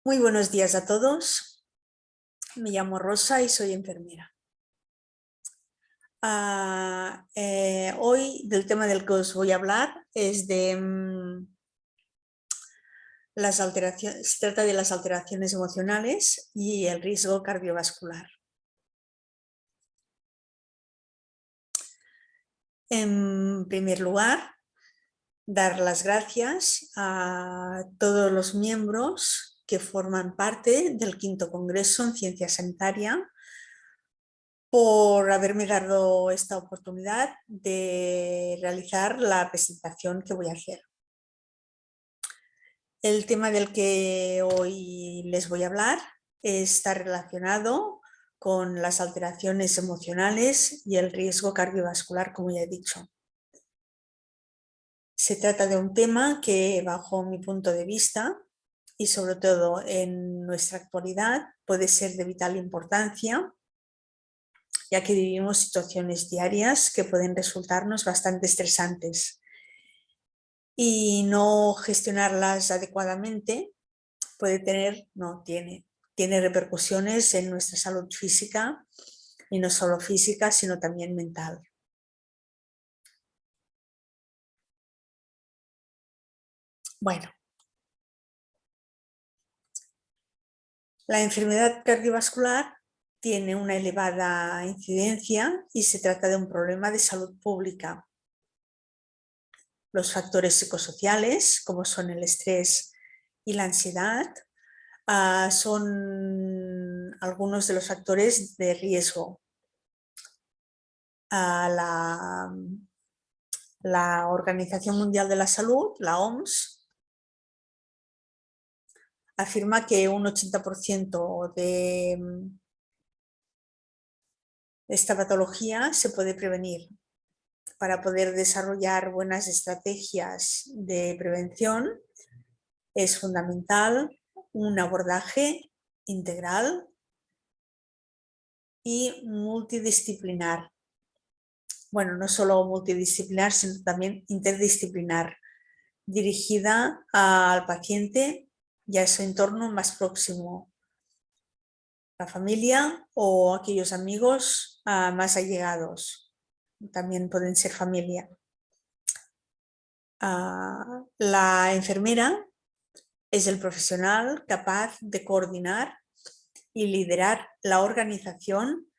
Muy buenos días a todos. Me llamo Rosa y soy enfermera. Hoy del tema del que os voy a hablar es de las alteraciones. Se trata de las alteraciones emocionales y el riesgo cardiovascular. En primer lugar, dar las gracias a todos los miembros que forman parte del quinto Congreso en Ciencia Sanitaria por haberme dado esta oportunidad de realizar la presentación que voy a hacer. El tema del que hoy les voy a hablar está relacionado con las alteraciones emocionales y el riesgo cardiovascular, como ya he dicho. Se trata de un tema que, bajo mi punto de vista, y sobre todo en nuestra actualidad, puede ser de vital importancia, ya que vivimos situaciones diarias que pueden resultarnos bastante estresantes y no gestionarlas adecuadamente tiene repercusiones en nuestra salud física, y no solo física, sino también mental. Bueno, la enfermedad cardiovascular tiene una elevada incidencia y se trata de un problema de salud pública. Los factores psicosociales, como son el estrés y la ansiedad, son algunos de los factores de riesgo. La Organización Mundial de la Salud, la OMS, afirma que un 80% de esta patología se puede prevenir. Para poder desarrollar buenas estrategias de prevención es fundamental un abordaje integral y multidisciplinar. Bueno, no solo multidisciplinar, sino también interdisciplinar, dirigida al paciente y a su entorno más próximo, la familia o aquellos amigos más allegados. También pueden ser familia. La enfermera es el profesional capaz de coordinar y liderar la organización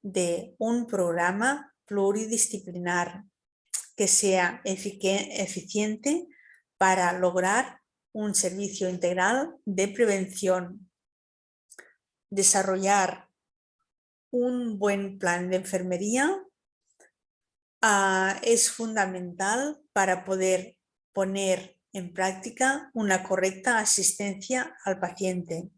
de un programa pluridisciplinar que sea eficiente para lograr un servicio integral de prevención. Desarrollar un buen plan de enfermería es fundamental para poder poner en práctica una correcta asistencia al paciente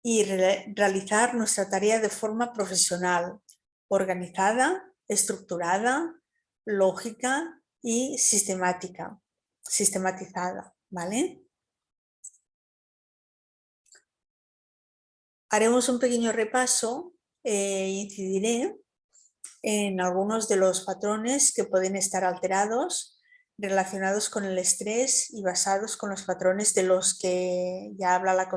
y realizar nuestra tarea de forma profesional, organizada, estructurada, lógica y sistematizada, ¿vale? Haremos un pequeño repaso e incidiré en algunos de los patrones que pueden estar alterados relacionados con el estrés y basados con los patrones de los que ya habla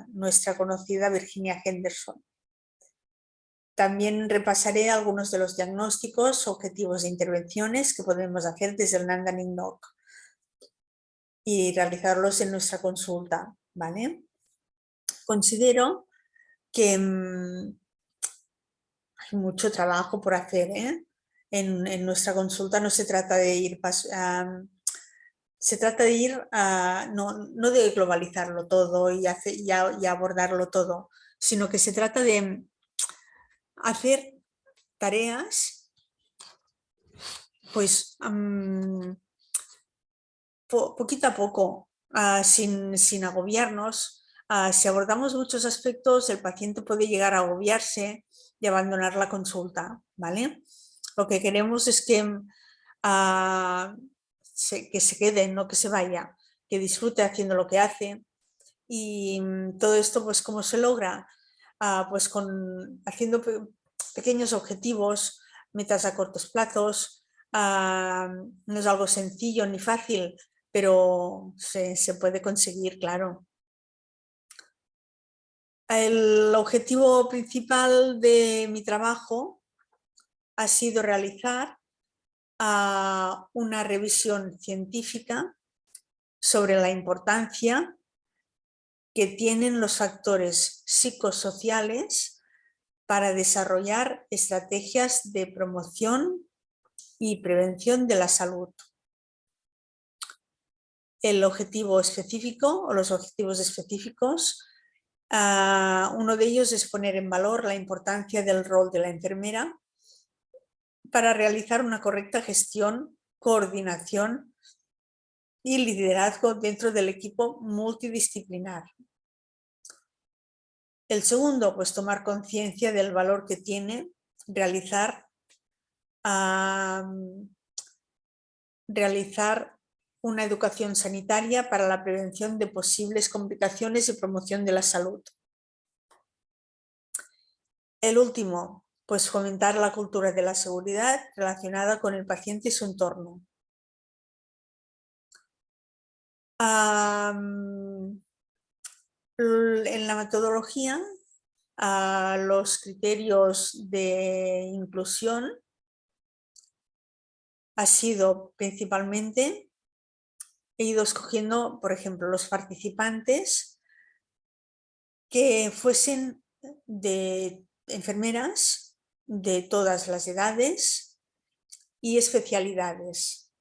nuestra conocida Virginia Henderson. También repasaré algunos de los diagnósticos, objetivos de intervenciones que podemos hacer desde el Nandaning NOC y realizarlos en nuestra consulta, ¿vale? Considero que hay mucho trabajo por hacer, ¿eh? En nuestra consulta no se trata de ir, no de globalizarlo todo y abordarlo todo, sino que se trata de hacer tareas pues poquito a poco, sin agobiarnos. Si abordamos muchos aspectos, el paciente puede llegar a agobiarse y abandonar la consulta, ¿vale? Lo que queremos es que se quede, no que se vaya, que disfrute haciendo lo que hace. Y todo esto, pues, ¿cómo se logra? Pues haciendo pequeños objetivos, metas a cortos plazos. No es algo sencillo ni fácil, pero se puede conseguir, claro. El objetivo principal de mi trabajo ha sido realizar una revisión científica sobre la importancia que tienen los factores psicosociales para desarrollar estrategias de promoción y prevención de la salud. El objetivo específico o los objetivos específicos, uno de ellos es poner en valor la importancia del rol de la enfermera para realizar una correcta gestión, coordinación y liderazgo dentro del equipo multidisciplinar. El segundo, pues tomar conciencia del valor que tiene realizar una educación sanitaria para la prevención de posibles complicaciones y promoción de la salud. El último, pues fomentar la cultura de la seguridad relacionada con el paciente y su entorno. En la metodología, los criterios de inclusión ha sido principalmente, he ido escogiendo, por ejemplo, los participantes que fuesen de enfermeras de todas las edades y especialidades.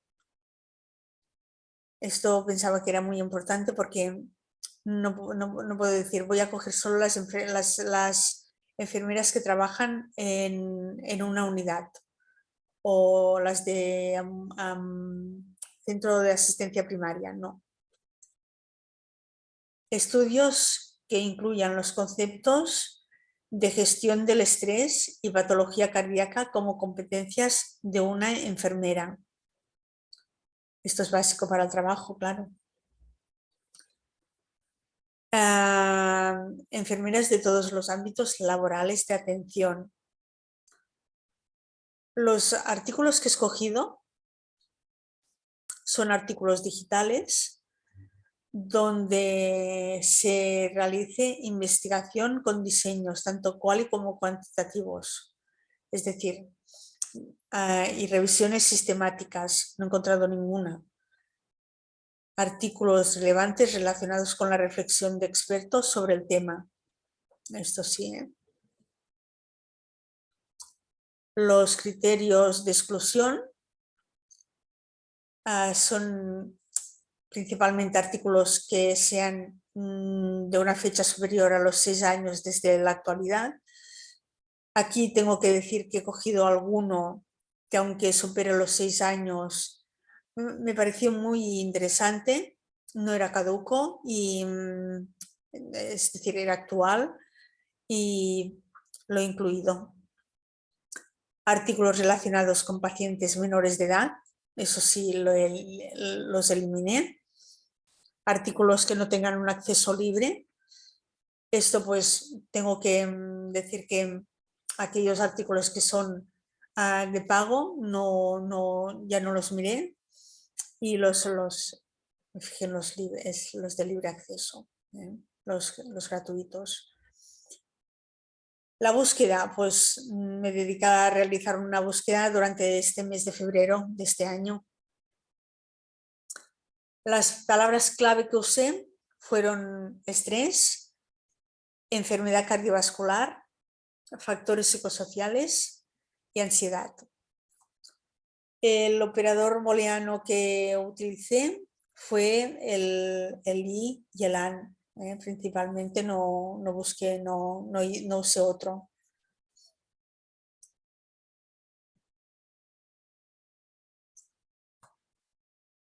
Esto pensaba que era muy importante porque no puedo decir voy a coger solo las enfermeras que trabajan en una unidad o las de centro de asistencia primaria, no. Estudios que incluyan los conceptos de gestión del estrés y patología cardíaca como competencias de una enfermera. Esto es básico para el trabajo, claro. Enfermeras de todos los ámbitos laborales de atención. Los artículos que he escogido son artículos digitales donde se realice investigación con diseños, tanto cuali como cuantitativos. Es decir, y revisiones sistemáticas, no he encontrado ninguna. Artículos relevantes relacionados con la reflexión de expertos sobre el tema. Esto sí, ¿eh? Los criterios de exclusión son principalmente artículos que sean de una fecha superior a los 6 años desde la actualidad. Aquí tengo que decir que he cogido alguno que aunque supere los 6 años, me pareció muy interesante, no era caduco, y, es decir, era actual y lo he incluido. Artículos relacionados con pacientes menores de edad, eso sí, los eliminé. Artículos que no tengan un acceso libre. Esto pues tengo que decir que aquellos artículos que son de pago ya no los miré y los de libre acceso, los gratuitos. La búsqueda, pues me dediqué a realizar una búsqueda durante este mes de febrero de este año. Las palabras clave que usé fueron estrés, enfermedad cardiovascular, factores psicosociales y ansiedad. El operador booleano que utilicé fue el i y el an. Principalmente no busqué, no usé otro.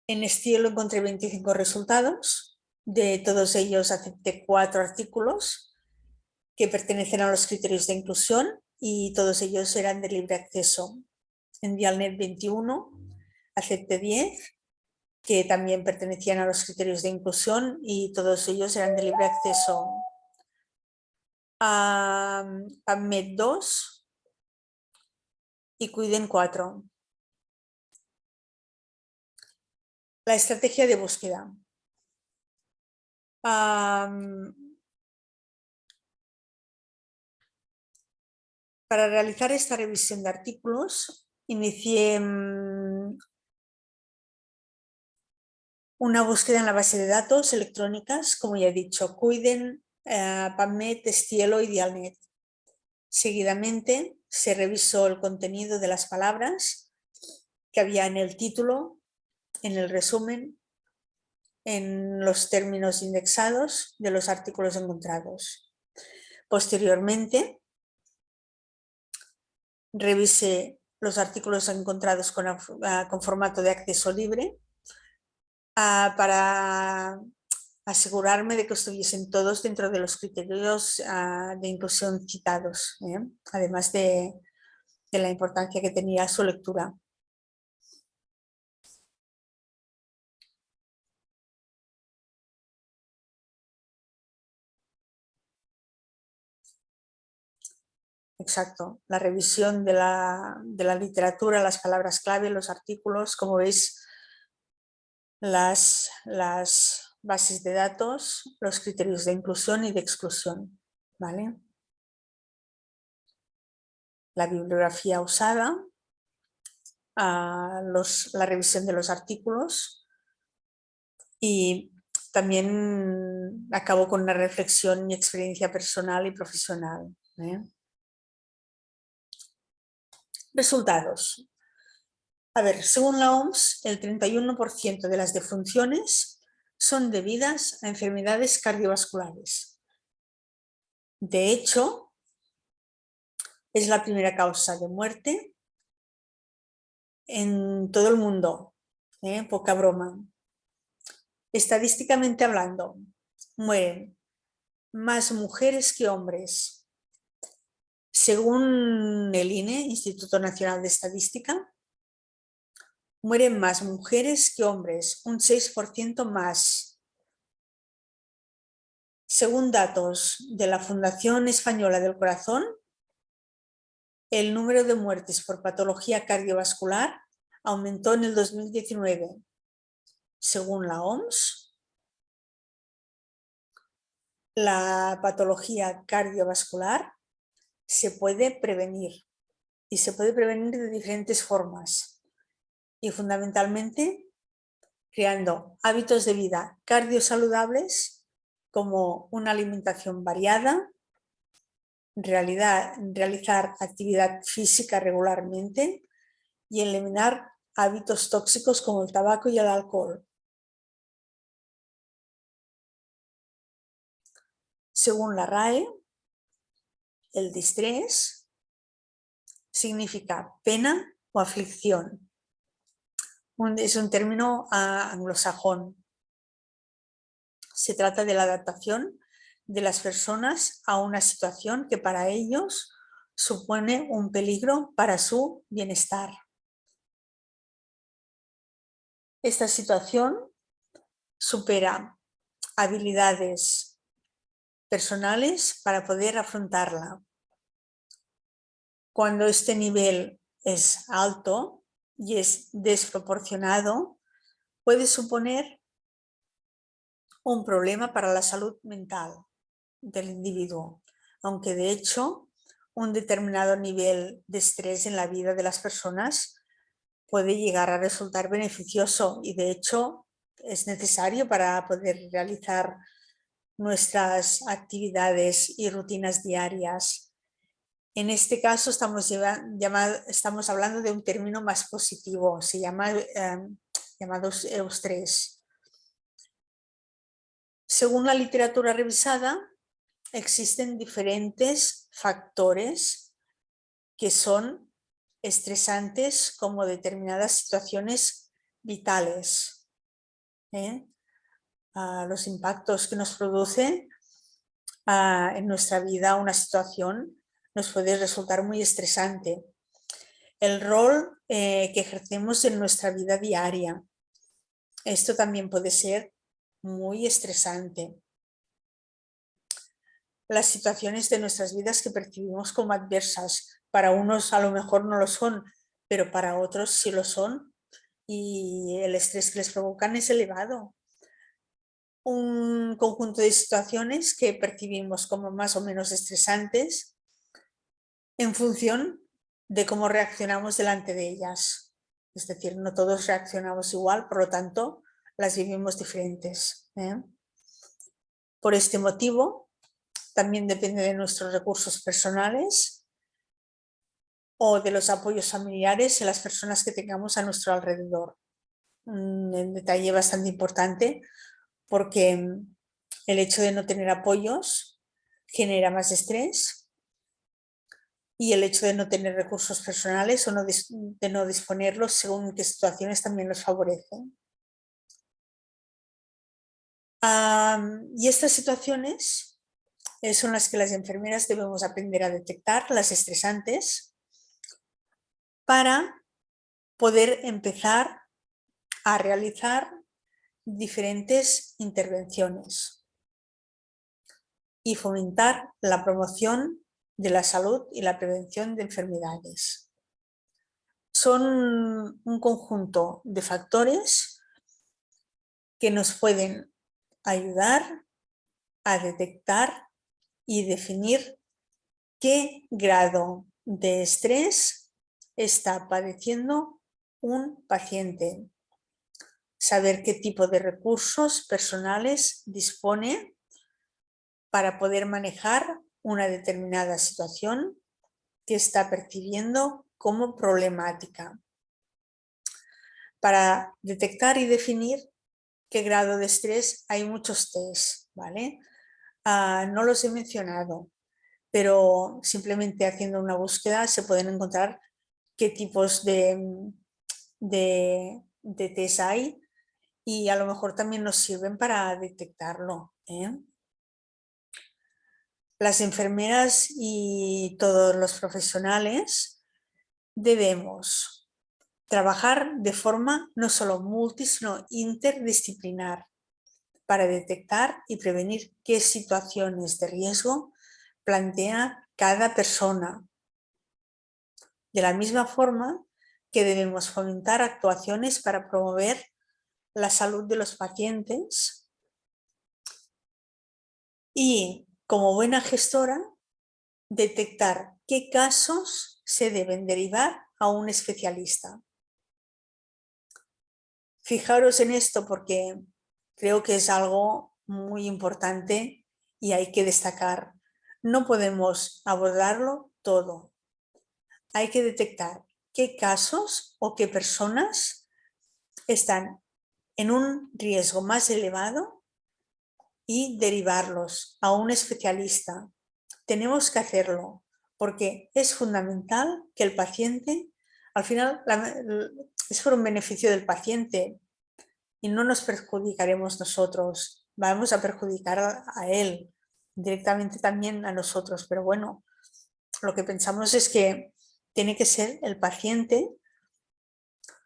En estilo encontré 25 resultados. De todos ellos acepté 4 artículos que pertenecen a los criterios de inclusión y todos ellos eran de libre acceso. En Dialnet 21 acepté 10 que también pertenecían a los criterios de inclusión y todos ellos eran de libre acceso. PubMed 2 y Cuiden 4. La estrategia de búsqueda. Para realizar esta revisión de artículos, inicié una búsqueda en la base de datos electrónicas, como ya he dicho, Cuiden, PubMed, Estielo y Dialnet. Seguidamente se revisó el contenido de las palabras que había en el título, en el resumen, en los términos indexados de los artículos encontrados. Posteriormente, revisé los artículos encontrados con formato de acceso libre para asegurarme de que estuviesen todos dentro de los criterios de inclusión citados, además de la importancia que tenía su lectura. Exacto, la revisión de la literatura, las palabras clave, los artículos, como veis, las bases de datos, los criterios de inclusión y de exclusión, ¿vale? La bibliografía usada, la revisión de los artículos y también acabo con una reflexión y experiencia personal y profesional. Resultados. A ver, según la OMS, el 31% de las defunciones son debidas a enfermedades cardiovasculares. De hecho, es la primera causa de muerte en todo el mundo. Poca broma. Estadísticamente hablando, mueren más mujeres que hombres. Según el INE, Instituto Nacional de Estadística, mueren más mujeres que hombres, un 6% más. Según datos de la Fundación Española del Corazón, el número de muertes por patología cardiovascular aumentó en el 2019. Según la OMS, la patología cardiovascular se puede prevenir y se puede prevenir de diferentes formas y fundamentalmente creando hábitos de vida cardiosaludables como una alimentación variada, realizar actividad física regularmente y eliminar hábitos tóxicos como el tabaco y el alcohol. Según la RAE, el distrés significa pena o aflicción. Es un término anglosajón. Se trata de la adaptación de las personas a una situación que para ellos supone un peligro para su bienestar. Esta situación supera habilidades personales para poder afrontarla. Cuando este nivel es alto y es desproporcionado, puede suponer un problema para la salud mental del individuo, aunque de hecho un determinado nivel de estrés en la vida de las personas puede llegar a resultar beneficioso y de hecho es necesario para poder realizar nuestras actividades y rutinas diarias. En este caso estamos hablando de un término más positivo, se llama llamado eustrés. Según la literatura revisada, existen diferentes factores que son estresantes como determinadas situaciones vitales. Los impactos que nos produce en nuestra vida una situación nos puede resultar muy estresante. El rol que ejercemos en nuestra vida diaria. Esto también puede ser muy estresante. Las situaciones de nuestras vidas que percibimos como adversas, para unos a lo mejor no lo son, pero para otros sí lo son y el estrés que les provocan es elevado. Un conjunto de situaciones que percibimos como más o menos estresantes en función de cómo reaccionamos delante de ellas. Es decir, no todos reaccionamos igual, por lo tanto, las vivimos diferentes. Por este motivo, también depende de nuestros recursos personales o de los apoyos familiares en las personas que tengamos a nuestro alrededor. Un detalle bastante importante porque el hecho de no tener apoyos genera más estrés y el hecho de no tener recursos personales o de no disponerlos según qué situaciones también los favorecen. Y estas situaciones son las que las enfermeras debemos aprender a detectar, las estresantes, para poder empezar a realizar diferentes intervenciones y fomentar la promoción de la salud y la prevención de enfermedades. Son un conjunto de factores que nos pueden ayudar a detectar y definir qué grado de estrés está padeciendo un paciente. Saber qué tipo de recursos personales dispone para poder manejar una determinada situación que está percibiendo como problemática. Para detectar y definir qué grado de estrés hay muchos test, ¿vale? No los he mencionado, pero simplemente haciendo una búsqueda se pueden encontrar qué tipos de test hay y a lo mejor también nos sirven para detectarlo. Las enfermeras y todos los profesionales debemos trabajar de forma no solo multi, sino interdisciplinar para detectar y prevenir qué situaciones de riesgo plantea cada persona. De la misma forma que debemos fomentar actuaciones para promover la salud de los pacientes y, como buena gestora, detectar qué casos se deben derivar a un especialista. Fijaros en esto porque creo que es algo muy importante y hay que destacar. No podemos abordarlo todo. Hay que detectar qué casos o qué personas están en un riesgo más elevado y derivarlos a un especialista. Tenemos que hacerlo porque es fundamental que el paciente, al final es por un beneficio del paciente y no nos perjudicaremos nosotros, vamos a perjudicar a él, directamente también a nosotros, pero bueno, lo que pensamos es que tiene que ser el paciente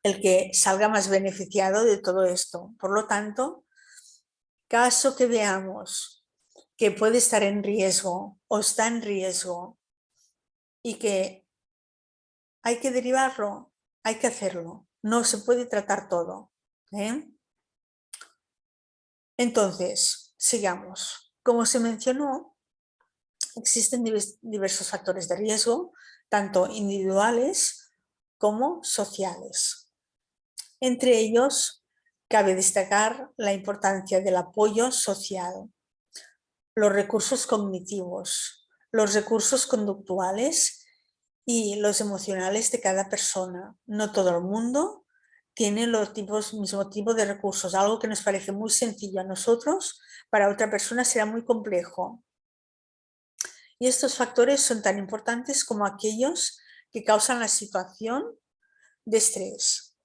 el que salga más beneficiado de todo esto. Por lo tanto, caso que veamos que puede estar en riesgo o está en riesgo y que hay que derivarlo, hay que hacerlo. No se puede tratar todo. Entonces, sigamos. Como se mencionó, existen diversos factores de riesgo, tanto individuales como sociales. Entre ellos, cabe destacar la importancia del apoyo social, los recursos cognitivos, los recursos conductuales y los emocionales de cada persona. No todo el mundo tiene el mismo tipo de recursos. Algo que nos parece muy sencillo a nosotros, para otra persona será muy complejo. Y estos factores son tan importantes como aquellos que causan la situación de estrés.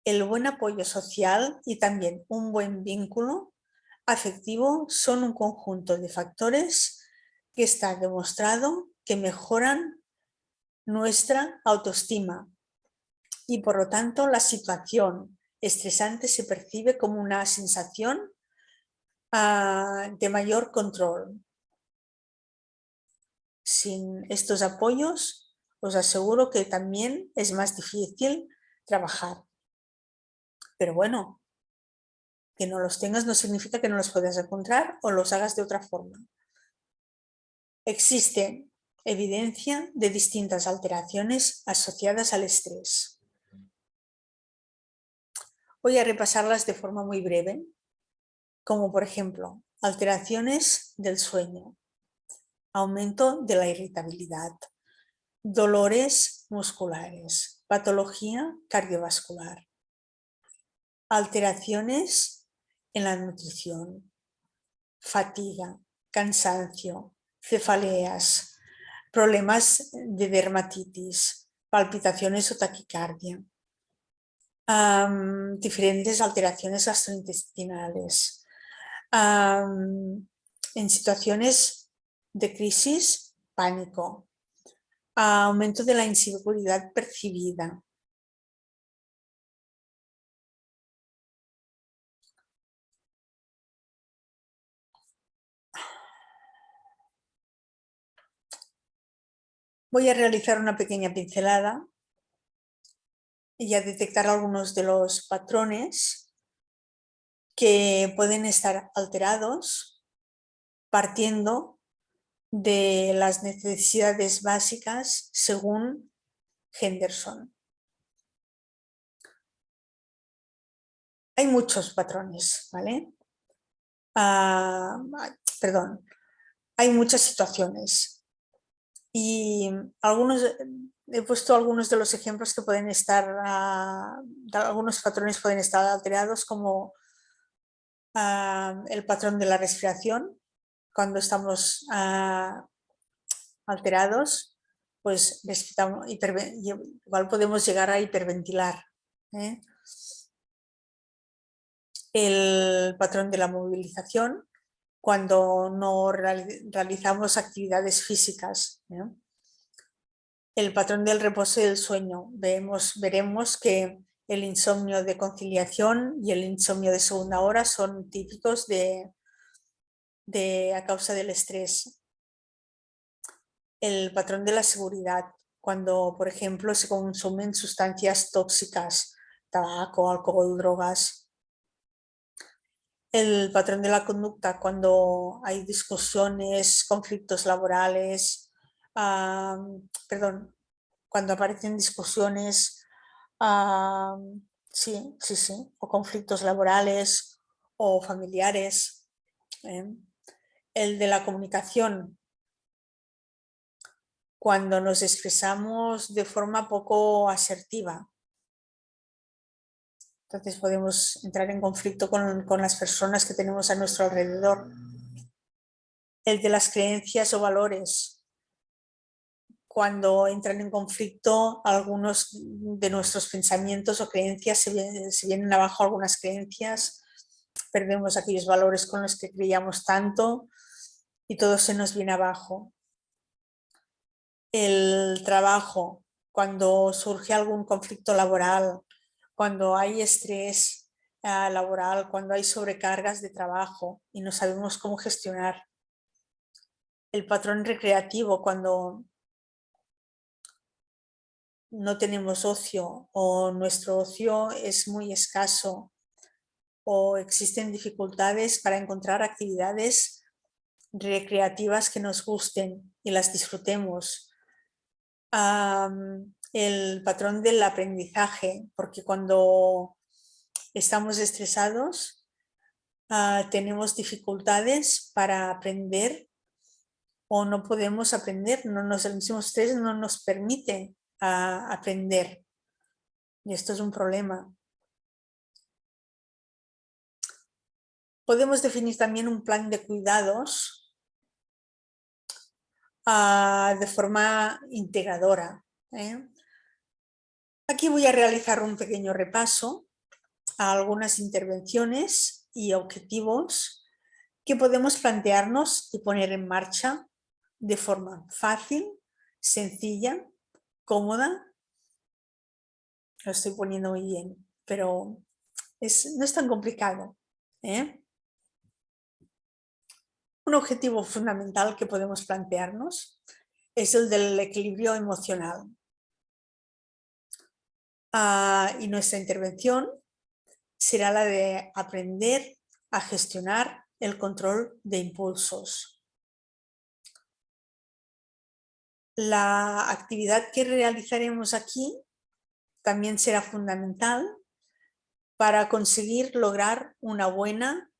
El buen apoyo social y también un buen vínculo afectivo son un conjunto de factores que está demostrado que mejoran nuestra autoestima y por lo tanto la situación estresante se percibe como una sensación de mayor control. Sin estos apoyos, os aseguro que también es más difícil trabajar. Pero bueno, que no los tengas no significa que no los puedas encontrar o los hagas de otra forma. Existe evidencia de distintas alteraciones asociadas al estrés. Voy a repasarlas de forma muy breve, como por ejemplo, alteraciones del sueño, aumento de la irritabilidad, dolores musculares, patología cardiovascular, alteraciones en la nutrición, fatiga, cansancio, cefaleas, problemas de dermatitis, palpitaciones o taquicardia, diferentes alteraciones gastrointestinales, en situaciones de crisis, pánico, aumento de la inseguridad percibida. Voy a realizar una pequeña pincelada y a detectar algunos de los patrones que pueden estar alterados partiendo de las necesidades básicas según Henderson. Hay muchos patrones, ¿vale? Perdón, hay muchas situaciones y he puesto algunos de los ejemplos que pueden estar, algunos patrones pueden estar alterados como el patrón de la respiración. Cuando estamos alterados, pues igual podemos llegar a hiperventilar. El patrón de la movilización, cuando no realizamos actividades físicas. El patrón del reposo y del sueño. Veremos que el insomnio de conciliación y el insomnio de segunda hora son típicos a causa del estrés. El patrón de la seguridad, cuando por ejemplo se consumen sustancias tóxicas, tabaco, alcohol, drogas. El patrón de la conducta, cuando hay discusiones, conflictos laborales, cuando aparecen discusiones, sí, o conflictos laborales o familiares. El de la comunicación, cuando nos expresamos de forma poco asertiva. Entonces podemos entrar en conflicto con las personas que tenemos a nuestro alrededor. El de las creencias o valores, cuando entran en conflicto algunos de nuestros pensamientos o creencias, se vienen abajo algunas creencias, perdemos aquellos valores con los que creíamos tanto y todo se nos viene abajo. El trabajo, cuando surge algún conflicto laboral, cuando hay estrés laboral, cuando hay sobrecargas de trabajo y no sabemos cómo gestionar. El patrón recreativo, cuando no tenemos ocio o nuestro ocio es muy escaso o existen dificultades para encontrar actividades recreativas que nos gusten y las disfrutemos. El patrón del aprendizaje, porque cuando estamos estresados tenemos dificultades para aprender o no podemos aprender, el mismo estrés no nos permite aprender y esto es un problema. Podemos definir también un plan de cuidados de forma integradora. Aquí voy a realizar un pequeño repaso a algunas intervenciones y objetivos que podemos plantearnos y poner en marcha de forma fácil, sencilla, cómoda. Lo estoy poniendo muy bien, pero no es tan complicado. Un objetivo fundamental que podemos plantearnos es el del equilibrio emocional. Y nuestra intervención será la de aprender a gestionar el control de impulsos. La actividad que realizaremos aquí también será fundamental para conseguir lograr una buena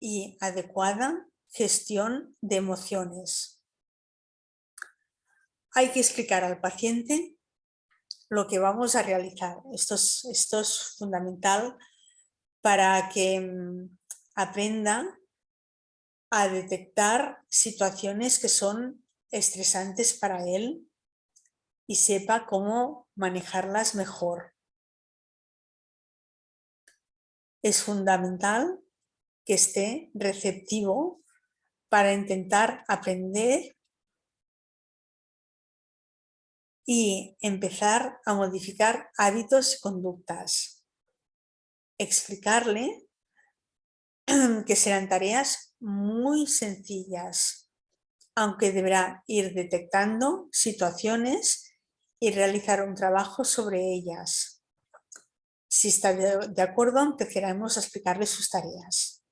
y adecuada gestión de emociones. Hay que explicar al paciente lo que vamos a realizar. Esto es fundamental para que aprenda a detectar situaciones que son estresantes para él y sepa cómo manejarlas mejor. Es fundamental que esté receptivo para intentar aprender y empezar a modificar hábitos y conductas. Explicarle que serán tareas muy sencillas, aunque deberá ir detectando situaciones y realizar un trabajo sobre ellas. Si está de acuerdo, empezaremos a explicarle sus tareas.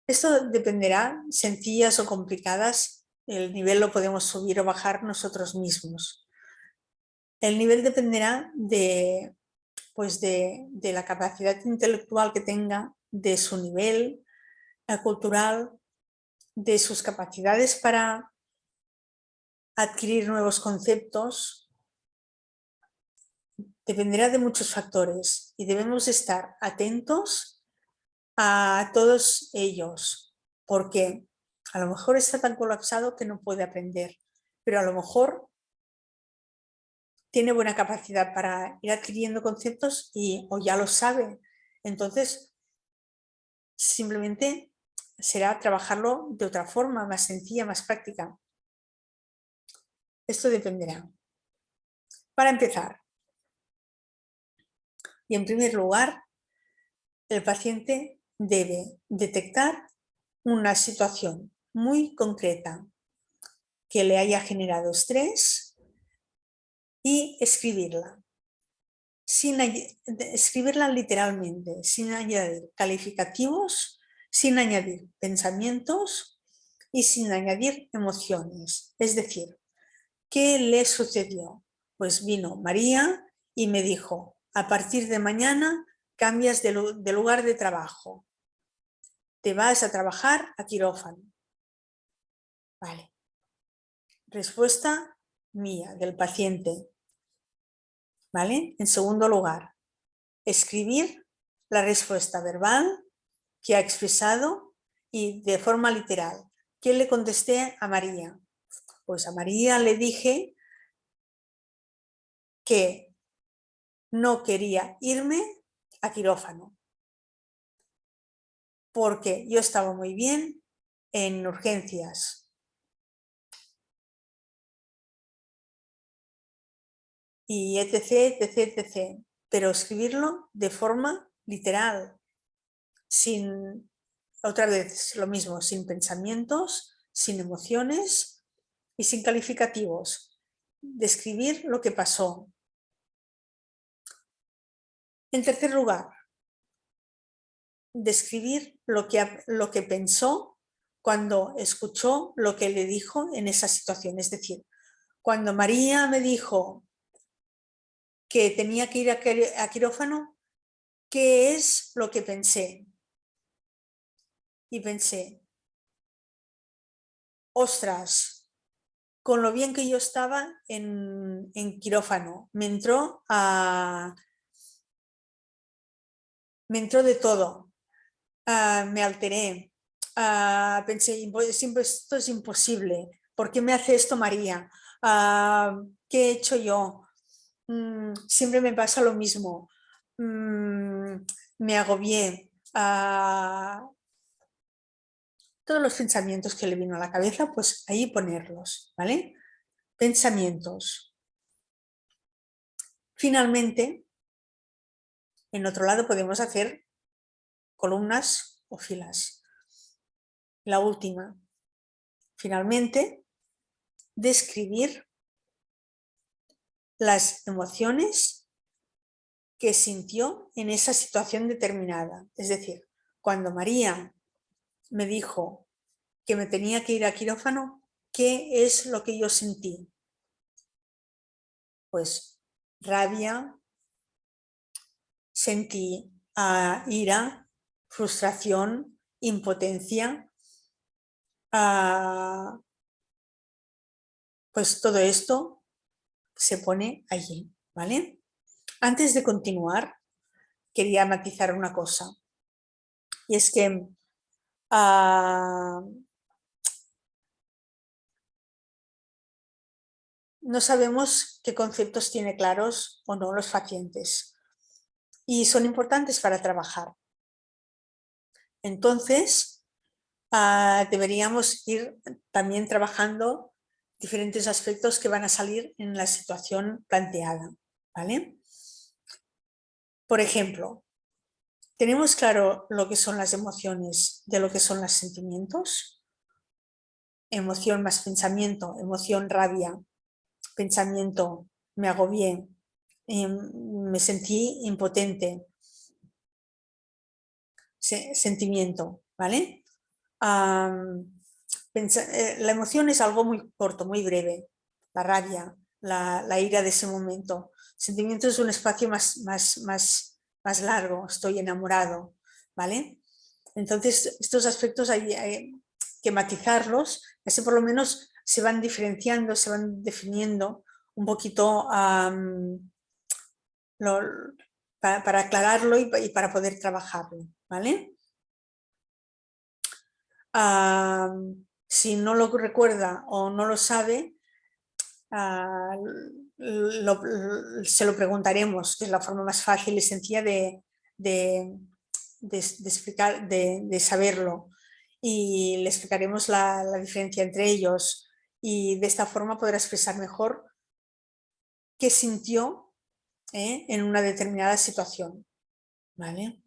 Esto dependerá, sencillas o complicadas, el nivel lo podemos subir o bajar nosotros mismos. El nivel dependerá de la capacidad intelectual que tenga, de su nivel cultural, de sus capacidades para adquirir nuevos conceptos. Dependerá de muchos factores y debemos estar atentos a todos ellos, porque a lo mejor está tan colapsado que no puede aprender, pero a lo mejor tiene buena capacidad para ir adquiriendo conceptos o ya lo sabe. Entonces, simplemente será trabajarlo de otra forma, más sencilla, más práctica. Esto dependerá. Para empezar, y en primer lugar, el paciente debe detectar una situación muy concreta que le haya generado estrés y escribirla. Escribirla literalmente, sin añadir calificativos, sin añadir pensamientos y sin añadir emociones. Es decir, ¿qué le sucedió? Pues vino María y me dijo, a partir de mañana cambias de lugar de trabajo. Te vas a trabajar a quirófano. Vale. Respuesta mía, del paciente. ¿Vale? En segundo lugar, escribir la respuesta verbal que ha expresado y de forma literal. ¿Qué le contesté a María? Pues a María le dije que no quería irme a quirófano porque yo estaba muy bien en urgencias. Y etc, etc, etc. Pero escribirlo de forma literal, sin, otra vez lo mismo, sin pensamientos, sin emociones y sin calificativos. Describir lo que pasó. En tercer lugar, describir lo que pensó cuando escuchó lo que le dijo en esa situación. Es decir, cuando María me dijo que tenía que ir a quirófano, ¿qué es lo que pensé? Y pensé, ostras, con lo bien que yo estaba en quirófano, me entró de todo, me alteré, pensé, esto es imposible, ¿por qué me hace esto María? ¿Qué he hecho yo? Siempre me pasa lo mismo, me agobié. Todos los pensamientos que le vino a la cabeza, pues ahí ponerlos, ¿vale? Pensamientos. Finalmente, en otro lado podemos hacer columnas o filas. La última. Finalmente, describir las emociones que sintió en esa situación determinada. Es decir, cuando María me dijo que me tenía que ir a quirófano, ¿qué es lo que yo sentí? Pues rabia, sentí ira, frustración, impotencia, pues todo esto se pone allí, ¿vale? Antes de continuar, quería matizar una cosa, y es que no sabemos qué conceptos tienen claros o no los pacientes, y son importantes para trabajar. Entonces, deberíamos ir también trabajando diferentes aspectos que van a salir en la situación planteada, ¿vale? Por ejemplo, ¿tenemos claro lo que son las emociones de lo que son los sentimientos? Emoción más pensamiento, emoción rabia, pensamiento me agobié, me sentí impotente, sentimiento, ¿vale? La emoción es algo muy corto, muy breve, la rabia, la ira de ese momento. Sentimiento es un espacio más largo, estoy enamorado, ¿vale? Entonces, estos aspectos hay que matizarlos, así por lo menos se van diferenciando, se van definiendo un poquito para aclararlo y para poder trabajarlo, ¿vale? Si no lo recuerda o no lo sabe, se lo preguntaremos, que es la forma más fácil y sencilla de explicar, de saberlo, y le explicaremos la diferencia entre ellos, y de esta forma podrá expresar mejor qué sintió en una determinada situación, ¿vale?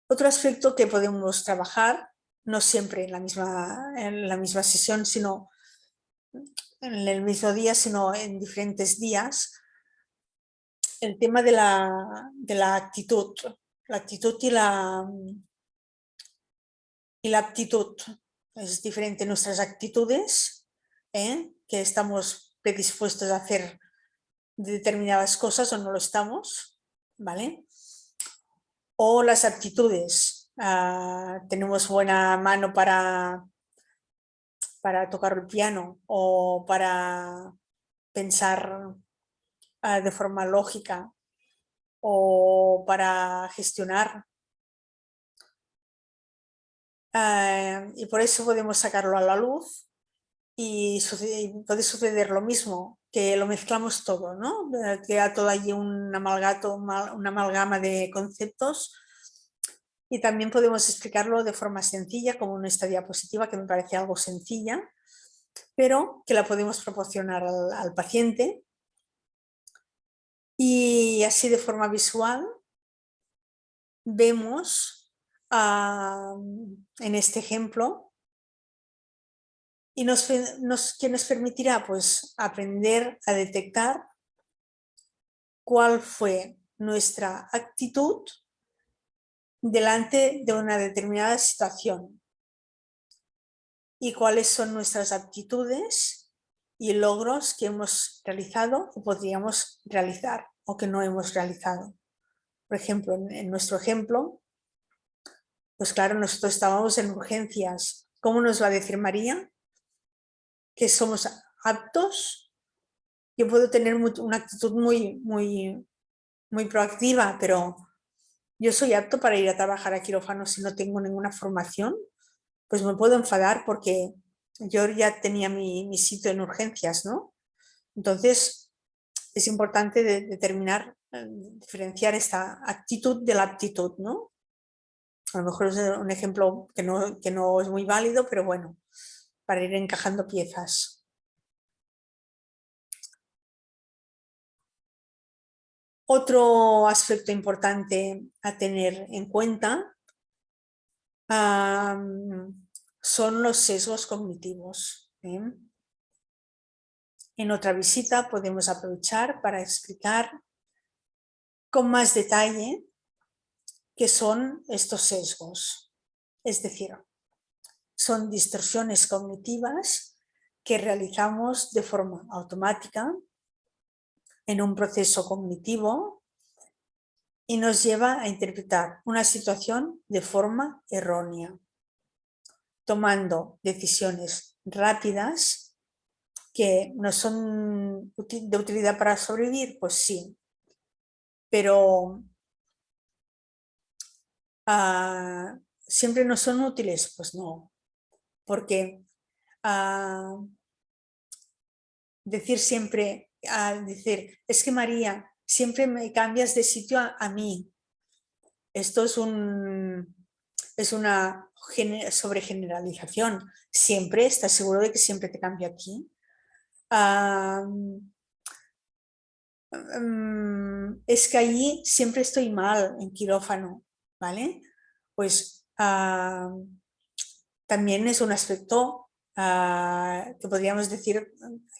Otro aspecto que podemos trabajar, no siempre en la misma sesión, sino en el mismo día, sino en diferentes días, el tema de la actitud y la aptitud. Es diferente nuestras actitudes, que estamos predispuestos a hacer determinadas cosas o no lo estamos, ¿vale? O las aptitudes. Tenemos buena mano para tocar el piano o para pensar de forma lógica o para gestionar. Y por eso podemos sacarlo a la luz y puede suceder lo mismo, que lo mezclamos todo, ¿no? Queda todo allí un una amalgama de conceptos, y también podemos explicarlo de forma sencilla, como en esta diapositiva, que me parece algo sencilla, pero que la podemos proporcionar al paciente, y así de forma visual vemos en este ejemplo, y que nos permitirá pues aprender a detectar cuál fue nuestra actitud delante de una determinada situación y cuáles son nuestras aptitudes y logros que hemos realizado o podríamos realizar o que no hemos realizado. Por ejemplo, en nuestro ejemplo, pues claro, nosotros estábamos en urgencias. ¿Cómo nos va a decir María que somos aptos? Yo puedo tener una actitud muy proactiva, pero yo soy apto para ir a trabajar a quirófano si no tengo ninguna formación. Pues me puedo enfadar porque yo ya tenía mi sitio en urgencias, ¿no? Entonces, es importante determinar, diferenciar esta actitud de la aptitud, ¿no? A lo mejor es un ejemplo que no es muy válido, pero bueno, para ir encajando piezas. Otro aspecto importante a tener en cuenta son los sesgos cognitivos. En otra visita podemos aprovechar para explicar con más detalle qué son estos sesgos. Es decir, son distorsiones cognitivas que realizamos de forma automática en un proceso cognitivo y nos lleva a interpretar una situación de forma errónea, tomando decisiones rápidas que no son de utilidad para sobrevivir, pues sí, pero siempre no son útiles, pues no, porque decir siempre, decir, es que María, siempre me cambias de sitio a mí. Esto es una sobregeneralización. Siempre, ¿estás seguro de que siempre te cambio aquí? Es que allí siempre estoy mal en quirófano, ¿vale? Pues también es un aspecto que podríamos decir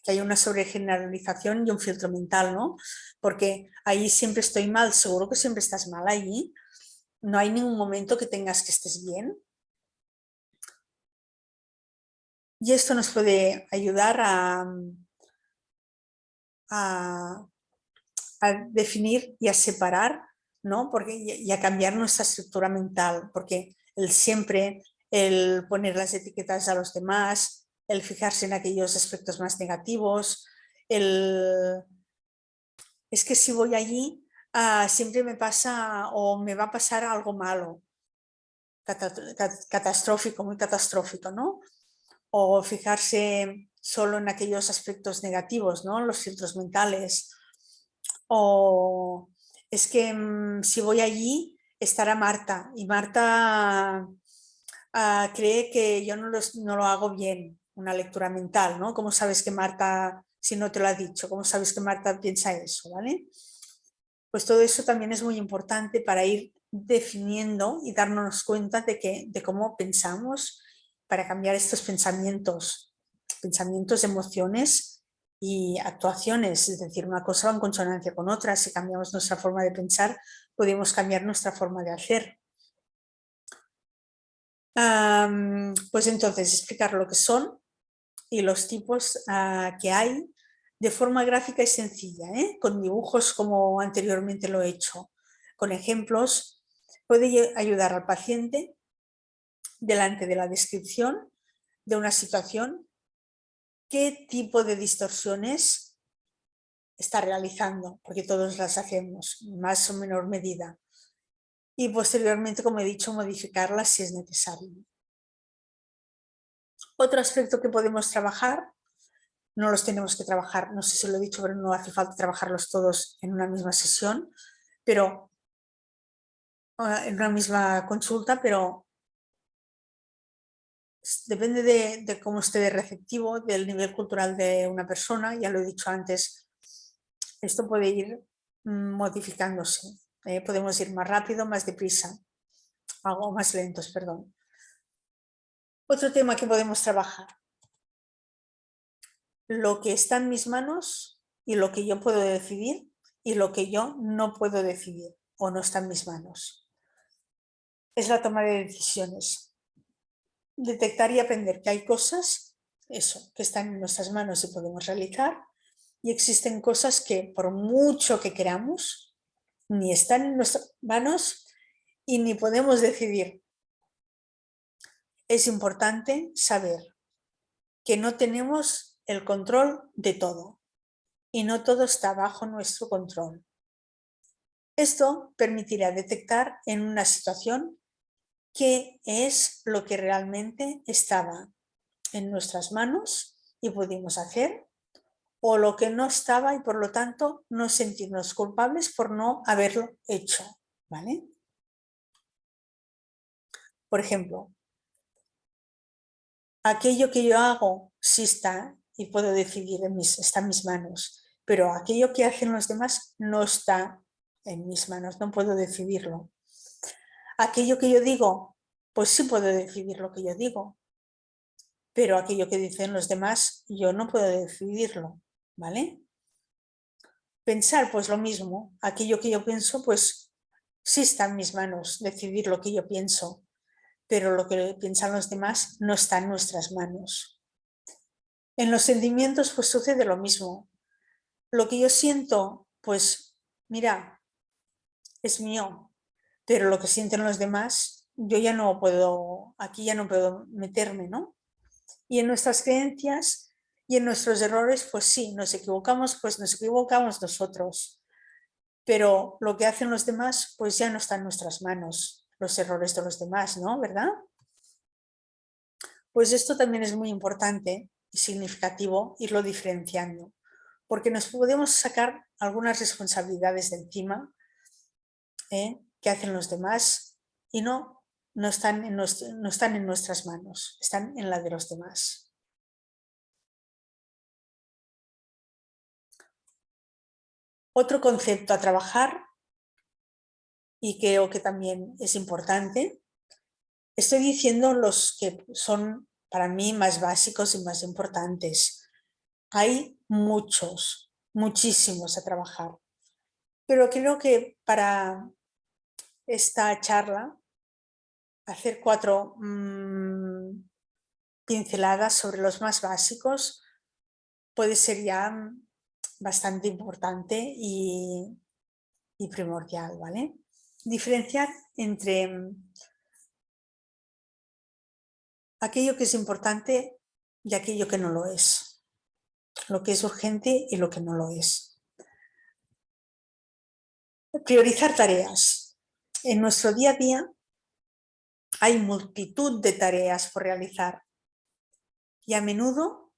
que hay una sobregeneralización y un filtro mental, ¿no? Porque ahí siempre estoy mal, seguro que siempre estás mal allí. No hay ningún momento que tengas que estés bien. Y esto nos puede ayudar a definir y a separar, ¿no? Y a cambiar nuestra estructura mental, porque el siempre, el poner las etiquetas a los demás, el fijarse en aquellos aspectos más negativos, es que si voy allí siempre me pasa o me va a pasar algo malo, catastrófico, muy catastrófico, ¿no? O fijarse solo en aquellos aspectos negativos, ¿no? Los filtros mentales. O es que si voy allí estará Marta y Marta cree que yo no lo hago bien, una lectura mental, ¿no? ¿Cómo sabes que Marta, si no te lo ha dicho, cómo sabes que Marta piensa eso, ¿vale? Pues todo eso también es muy importante para ir definiendo y darnos cuenta de cómo pensamos para cambiar estos pensamientos, emociones y actuaciones. Es decir, una cosa va en consonancia con otra. Si cambiamos nuestra forma de pensar, podemos cambiar nuestra forma de hacer. Pues entonces, explicar lo que son y los tipos que hay de forma gráfica y sencilla, con dibujos como anteriormente lo he hecho, con ejemplos, puede ayudar al paciente delante de la descripción de una situación, qué tipo de distorsiones está realizando, porque todos las hacemos, más o menor medida, y posteriormente, como he dicho, modificarlas si es necesario. Otro aspecto que podemos trabajar, no los tenemos que trabajar, no sé si lo he dicho, pero no hace falta trabajarlos todos en una misma sesión, pero en una misma consulta, pero depende de cómo esté de receptivo, del nivel cultural de una persona, ya lo he dicho antes, esto puede ir modificándose. Podemos ir más rápido, más deprisa, algo más lentos, perdón. Otro tema que podemos trabajar, lo que está en mis manos y lo que yo puedo decidir y lo que yo no puedo decidir o no está en mis manos. Es la toma de decisiones. Detectar y aprender que hay cosas, eso, que están en nuestras manos y podemos realizar, y existen cosas que por mucho que queramos, ni están en nuestras manos y ni podemos decidir. Es importante saber que no tenemos el control de todo y no todo está bajo nuestro control. Esto permitirá detectar en una situación qué es lo que realmente estaba en nuestras manos y pudimos hacer, o lo que no estaba y por lo tanto no sentirnos culpables por no haberlo hecho, ¿vale? Por ejemplo, aquello que yo hago sí está y puedo decidir, está en mis manos, pero aquello que hacen los demás no está en mis manos, no puedo decidirlo. Aquello que yo digo, pues sí puedo decidir lo que yo digo, pero aquello que dicen los demás yo no puedo decidirlo, ¿vale? Pensar, pues lo mismo, aquello que yo pienso, pues sí está en mis manos decidir lo que yo pienso, pero lo que piensan los demás no está en nuestras manos. En los sentimientos, pues sucede lo mismo. Lo que yo siento, pues mira, es mío, pero lo que sienten los demás, yo ya no puedo, aquí ya no puedo meterme, ¿no? Y en nuestras creencias y en nuestros errores, pues sí, nos equivocamos, pues nos equivocamos nosotros, pero lo que hacen los demás, pues ya no está en nuestras manos, los errores de los demás, ¿no? ¿Verdad? Pues esto también es muy importante y significativo irlo diferenciando, porque nos podemos sacar algunas responsabilidades de encima que hacen los demás y no están no están en nuestras manos, están en la de los demás. Otro concepto a trabajar, y creo que también es importante, estoy diciendo los que son para mí más básicos y más importantes. Hay muchos, muchísimos a trabajar, pero creo que para esta charla hacer 4 pinceladas sobre los más básicos puede ser ya bastante importante y primordial, ¿vale? Diferenciar entre aquello que es importante y aquello que no lo es, lo que es urgente y lo que no lo es. Priorizar tareas. En nuestro día a día hay multitud de tareas por realizar y a menudo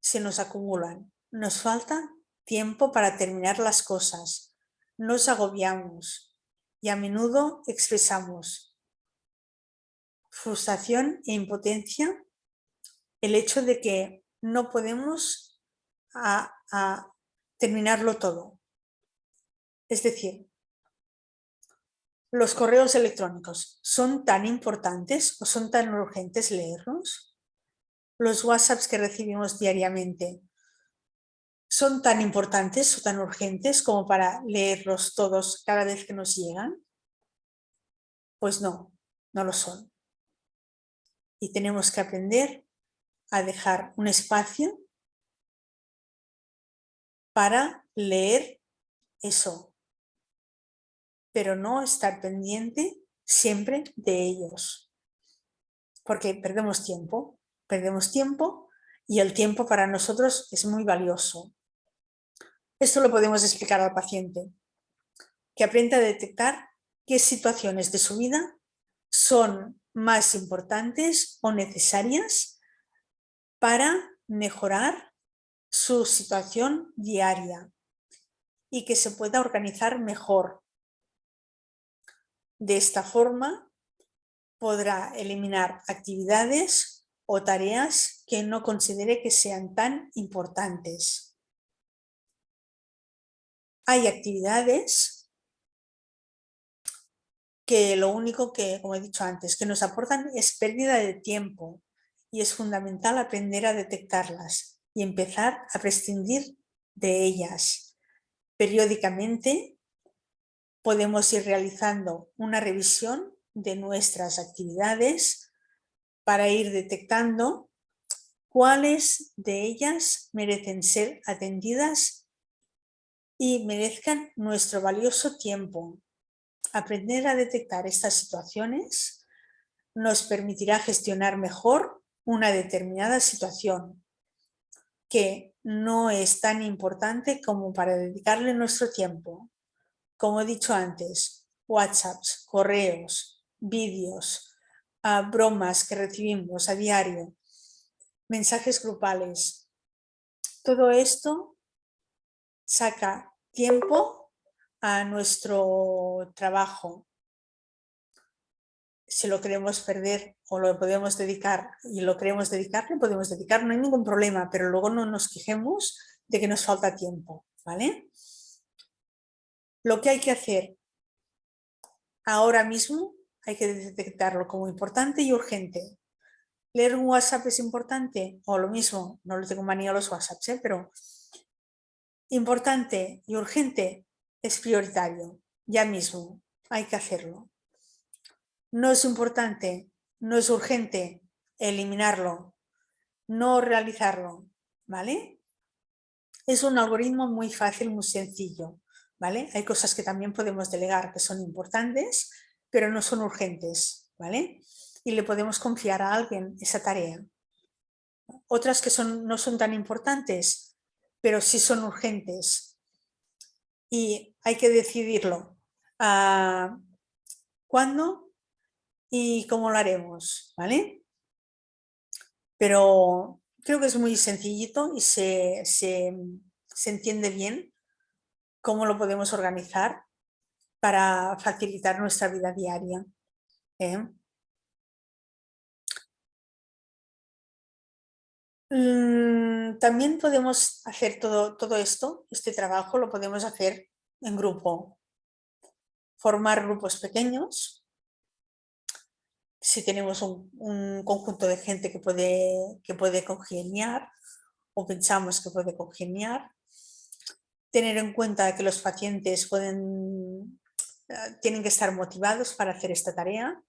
se nos acumulan. Nos falta tiempo para terminar las cosas, nos agobiamos y a menudo expresamos frustración e impotencia el hecho de que no podemos terminarlo todo. Es decir, los correos electrónicos son tan importantes o son tan urgentes leerlos. Los WhatsApps que recibimos diariamente son tan importantes o tan urgentes como para leerlos todos cada vez que nos llegan. Pues no, no lo son. Y tenemos que aprender a dejar un espacio para leer eso, pero no estar pendiente siempre de ellos, porque perdemos tiempo y el tiempo para nosotros es muy valioso. Esto lo podemos explicar al paciente, que aprenda a detectar qué situaciones de su vida son más importantes o necesarias para mejorar su situación diaria y que se pueda organizar mejor. De esta forma podrá eliminar actividades o tareas que no considere que sean tan importantes. Hay actividades que lo único que, como he dicho antes, que nos aportan es pérdida de tiempo y es fundamental aprender a detectarlas y empezar a prescindir de ellas. Periódicamente podemos ir realizando una revisión de nuestras actividades para ir detectando cuáles de ellas merecen ser atendidas y merezcan nuestro valioso tiempo. Aprender a detectar estas situaciones nos permitirá gestionar mejor una determinada situación que no es tan importante como para dedicarle nuestro tiempo. Como he dicho antes, WhatsApps, correos, vídeos, bromas que recibimos a diario, mensajes grupales. Todo esto saca tiempo a nuestro trabajo. Si lo queremos perder o lo podemos dedicar y lo queremos dedicar, le podemos dedicar, no hay ningún problema, pero luego no nos quejemos de que nos falta tiempo, ¿vale? Lo que hay que hacer ahora mismo, hay que detectarlo como importante y urgente. ¿Leer un WhatsApp es importante? O lo mismo, no le tengo manía a los WhatsApps, pero Importante y urgente es prioritario, ya mismo, hay que hacerlo. No es importante, no es urgente, eliminarlo, no realizarlo, ¿vale? Es un algoritmo muy fácil, muy sencillo, ¿vale? Hay cosas que también podemos delegar que son importantes, pero no son urgentes, ¿vale? Y le podemos confiar a alguien esa tarea. Otras que no son tan importantes, pero sí son urgentes. Y hay que decidirlo. ¿Cuándo y cómo lo haremos? ¿Vale? Pero creo que es muy sencillito y se entiende bien cómo lo podemos organizar para facilitar nuestra vida diaria. ¿Eh? También podemos hacer todo esto, este trabajo lo podemos hacer en grupo, formar grupos pequeños. Si tenemos un conjunto de gente que puede congeniar o pensamos que puede congeniar, tener en cuenta que los pacientes tienen que estar motivados para hacer esta tarea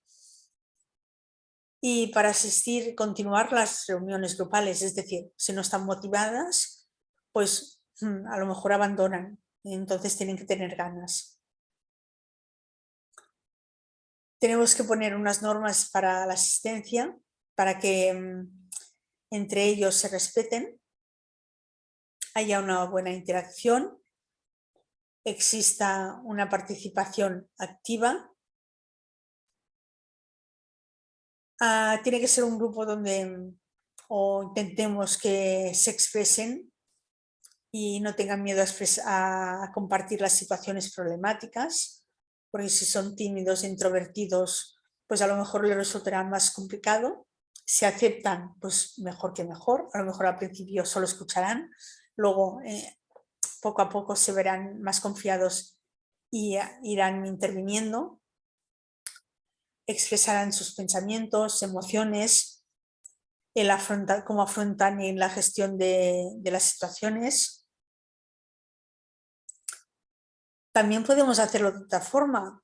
y para asistir, continuar las reuniones grupales, es decir, si no están motivadas, pues a lo mejor abandonan, entonces tienen que tener ganas. Tenemos que poner unas normas para la asistencia, para que entre ellos se respeten, haya una buena interacción, exista una participación activa. Tiene que ser un grupo donde o intentemos que se expresen y no tengan miedo a compartir las situaciones problemáticas, porque si son tímidos e introvertidos, pues a lo mejor les resultará más complicado. Si aceptan, pues mejor que mejor. A lo mejor al principio solo escucharán, luego poco a poco se verán más confiados y irán interviniendo, expresarán sus pensamientos, emociones, cómo afrontan en la gestión de las situaciones. También podemos hacerlo de otra forma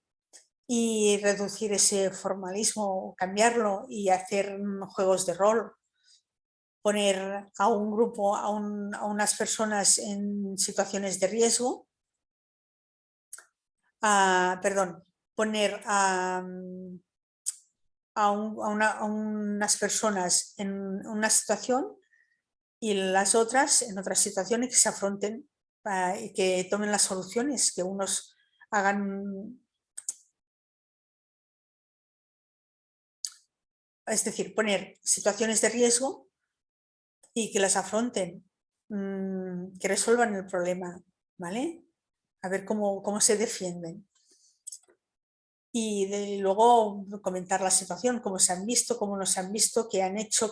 y reducir ese formalismo, cambiarlo y hacer juegos de rol. Poner a un grupo, a unas personas en situaciones de riesgo, perdón, poner a unas personas en una situación y las otras en otras situaciones que se afronten y que tomen las soluciones, que unos hagan, es decir, poner situaciones de riesgo y que las afronten, que resuelvan el problema, ¿vale? A ver cómo se defienden. Y luego comentar la situación, cómo se han visto, cómo no se han visto, qué han hecho,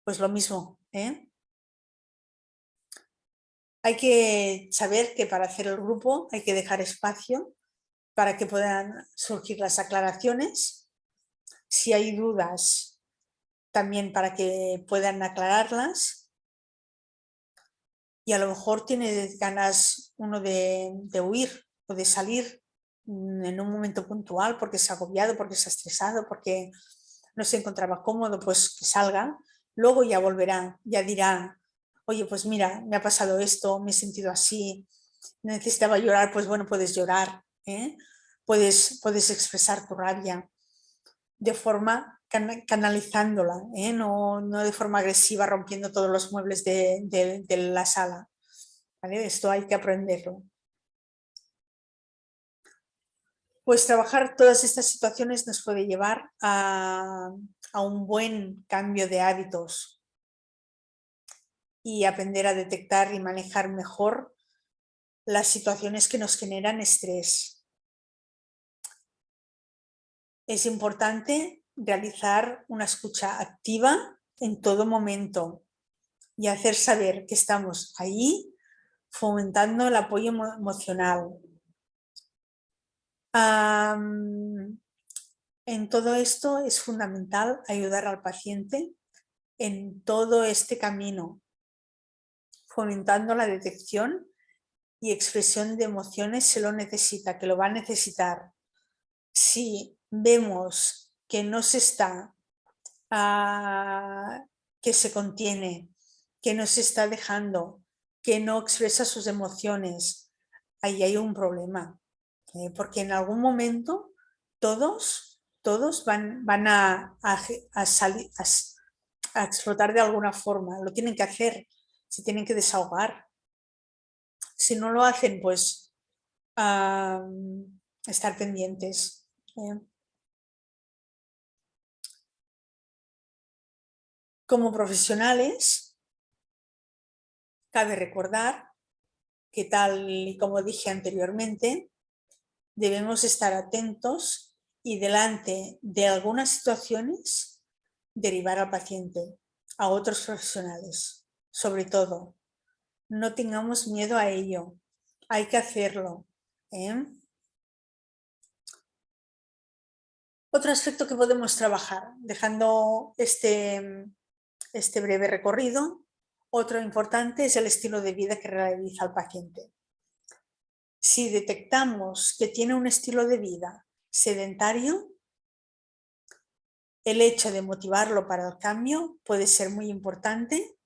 pues lo mismo, ¿eh? Hay que saber que para hacer el grupo hay que dejar espacio para que puedan surgir las aclaraciones. Si hay dudas, también para que puedan aclararlas. Y a lo mejor tiene ganas uno de huir o de salir en un momento puntual porque se ha agobiado, porque se ha estresado, porque no se encontraba cómodo, pues que salga. Luego ya volverá, ya dirá, oye, pues mira, me ha pasado esto, me he sentido así, necesitaba llorar, pues bueno, puedes llorar, ¿eh? Puedes expresar tu rabia de forma canalizándola, ¿eh? No de forma agresiva rompiendo todos los muebles de la sala, ¿vale? Esto hay que aprenderlo. Pues trabajar todas estas situaciones nos puede llevar a un buen cambio de hábitos y aprender a detectar y manejar mejor las situaciones que nos generan estrés. Es importante realizar una escucha activa en todo momento y hacer saber que estamos ahí fomentando el apoyo emocional. En todo esto es fundamental ayudar al paciente en todo este camino, fomentando la detección y expresión de emociones si lo necesita, que lo va a necesitar. Si vemos que no se está, que se contiene, que no se está dejando, que no expresa sus emociones, ahí hay un problema, porque en algún momento todos van a salir, a explotar de alguna forma, lo tienen que hacer, se tienen que desahogar. Si no lo hacen, pues estar pendientes. Como profesionales, cabe recordar que, tal y como dije anteriormente, debemos estar atentos y, delante de algunas situaciones, derivar al paciente a otros profesionales. Sobre todo, no tengamos miedo a ello, hay que hacerlo. Otro aspecto que podemos trabajar, dejando este breve recorrido, otro importante es el estilo de vida que realiza el paciente. Si detectamos que tiene un estilo de vida sedentario, el hecho de motivarlo para el cambio puede ser muy importante